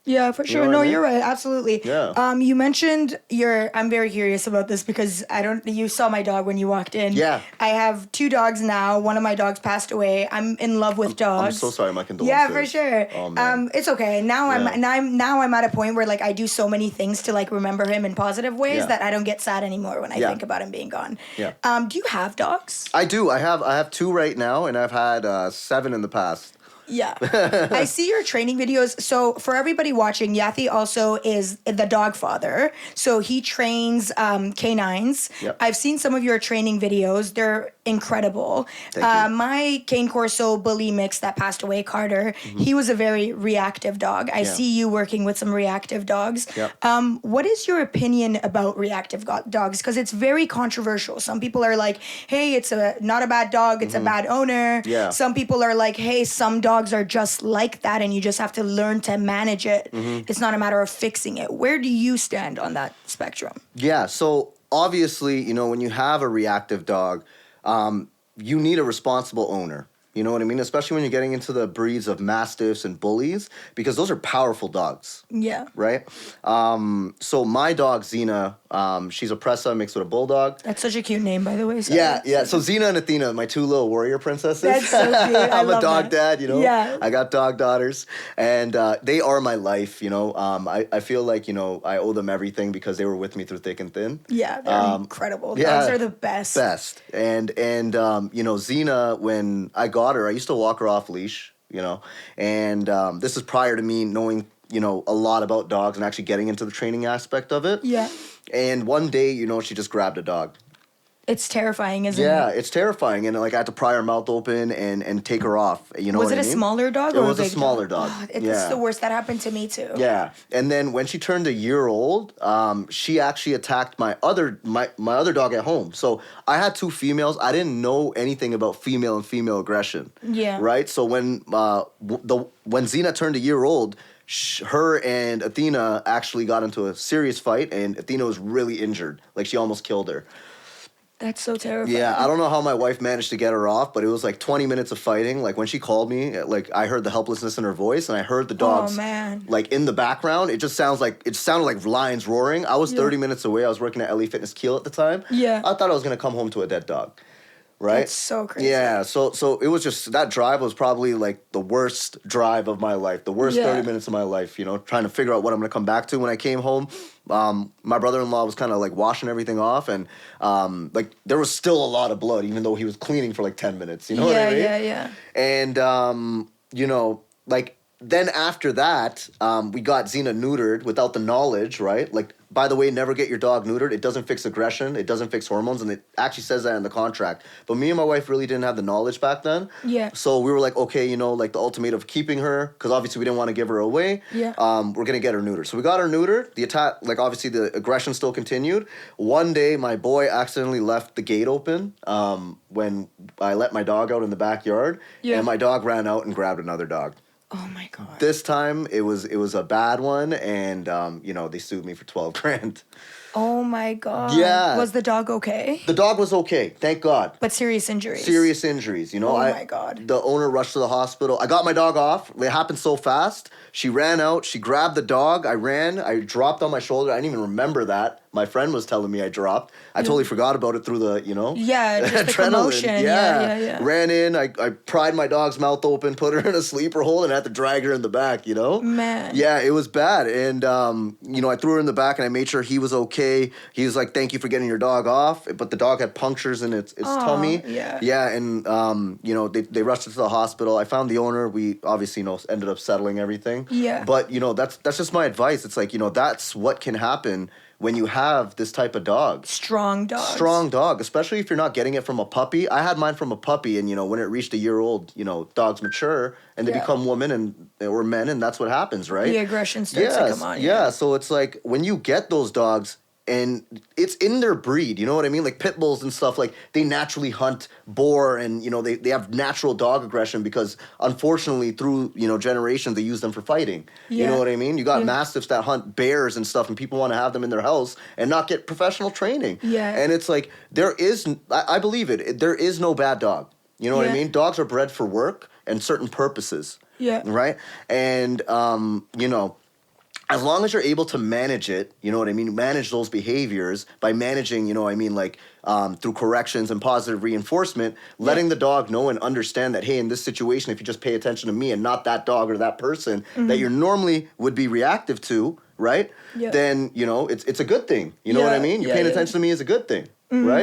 Yeah, for sure. No, you're right. Absolutely. Yeah. You mentioned I'm very curious about this because you saw my dog when you walked in. Yeah. I have 2 dogs now. One of my dogs passed away. I'm in love with dogs. I'm so sorry, my condolences. Yeah, for sure. Oh, man. It's okay. Now I'm at a point where like I do so many things to like remember him in positive ways that I don't get sad anymore when I think about him being gone. Yeah. Do you have dogs? I do. I have 2 right now, and I've had 7 in the past. Yeah. I see your training videos. So for everybody watching, Yathy also is the dog father. So he trains canines. Yep. I've seen some of your training videos. They're incredible. Thank you. My cane corso bully mix that passed away, Carter, he was a very reactive dog. I see you working with some reactive dogs. Yep. What is your opinion about reactive dogs? Because it's very controversial. Some people are like, hey, it's not a bad dog, it's a bad owner. Yeah. Some people are like, hey, some dogs are just like that and you just have to learn to manage it. It's not a matter of fixing it. Where do you stand on that spectrum? Yeah, so obviously, when you have a reactive dog, you need a responsible owner. You know what I mean? Especially when you're getting into the breeds of mastiffs and bullies, because those are powerful dogs. Yeah. Right? So my dog, Xena, she's a Presa mixed with a bulldog. That's such a cute name, by the way. So yeah. So Xena and Athena, my 2 little warrior princesses. That's so cute. I'm a dog dad, Yeah. I got dog daughters, and they are my life, I feel like, I owe them everything because they were with me through thick and thin. Yeah, they're incredible. Yeah, dogs are the best. And Xena, when I got her, I used to walk her off leash, and this is prior to me knowing, a lot about dogs and actually getting into the training aspect of it. Yeah. And one day, she just grabbed a dog. It's terrifying, isn't it? Yeah, it's terrifying, and I had to pry her mouth open and take her off. You know was what I it mean? a smaller dog? It or was a a big smaller dog. It's the worst. That happened to me too. Yeah, and then when she turned a year old, she actually attacked my other dog at home. So I had 2 females. I didn't know anything about female and female aggression. Yeah. Right. So when Xena turned a year old, her and Athena actually got into a serious fight, and Athena was really injured. Like she almost killed her. That's so terrifying. Yeah, I don't know how my wife managed to get her off, but it was like 20 minutes of fighting. Like when she called me, like I heard the helplessness in her voice, and I heard the dogs like in the background. It sounded like lions roaring. I was 30 minutes away. I was working at LA Fitness Kiel at the time. Yeah. I thought I was gonna come home to a dead dog. Right? That's so crazy. Yeah, so it was just, that drive was probably like the worst drive of my life, the worst 30 minutes of my life, trying to figure out what I'm going to come back to. When I came home, my brother-in-law was kind of like washing everything off, and like there was still a lot of blood, even though he was cleaning for like 10 minutes, you know what I mean? Yeah. And, like then after that, we got Xena neutered without the knowledge, right? Like, by the way, never get your dog neutered. It doesn't fix aggression. It doesn't fix hormones. And it actually says that in the contract. But me and my wife really didn't have the knowledge back then. Yeah. So we were like, okay, like the ultimatum of keeping her, because obviously we didn't want to give her away. Yeah. We're going to get her neutered. So we got her neutered. The attack, like obviously the aggression still continued. One day, my boy accidentally left the gate open when I let my dog out in the backyard. Yeah. And my dog ran out and grabbed another dog. Oh my God. This time it was a bad one, and they sued me for $12,000. Oh my God. Yeah. Was the dog okay? The dog was okay, thank God. But serious injuries. Serious injuries, Oh my God. The owner rushed to the hospital. I got my dog off. It happened so fast. She ran out. She grabbed the dog. I ran. I dropped on my shoulder. I didn't even remember that. My friend was telling me I dropped. I totally forgot about it through the, Yeah, just the commotion. Yeah. Ran in. I pried my dog's mouth open, put her in a sleeper hold, and had to drag her in the back, Man. Yeah, it was bad. And, I threw her in the back, and I made sure he was okay. He was like, thank you for getting your dog off. But the dog had punctures in its tummy. Yeah. Yeah, and, they rushed it to the hospital. I found the owner. We obviously, ended up settling everything. Yeah. But, that's just my advice. It's like, that's what can happen when you have this type of dog. Strong dog, especially if you're not getting it from a puppy. I had mine from a puppy, and, when it reached a year old, dogs mature, and they become women or men, and that's what happens, right? The aggression starts to come on. Yeah, so it's like, when you get those dogs, and it's in their breed, you know what I mean? Like pit bulls and stuff, like they naturally hunt boar, and they have natural dog aggression because unfortunately through generations they use them for fighting. You know what I mean? You got mastiffs that hunt bears and stuff, and people want to have them in their house and not get professional training. Yeah. And it's like I believe it. There is no bad dog. You know what I mean? Dogs are bred for work and certain purposes. Yeah. Right? And as long as you're able to manage it, you know what I mean, manage those behaviors by managing, you know what I mean, like through corrections and positive reinforcement, letting the dog know and understand that, hey, in this situation, if you just pay attention to me and not that dog or that person that you normally would be reactive to, right? Yeah. Then, you know, it's a good thing. You know what I mean? You paying attention to me is a good thing, right?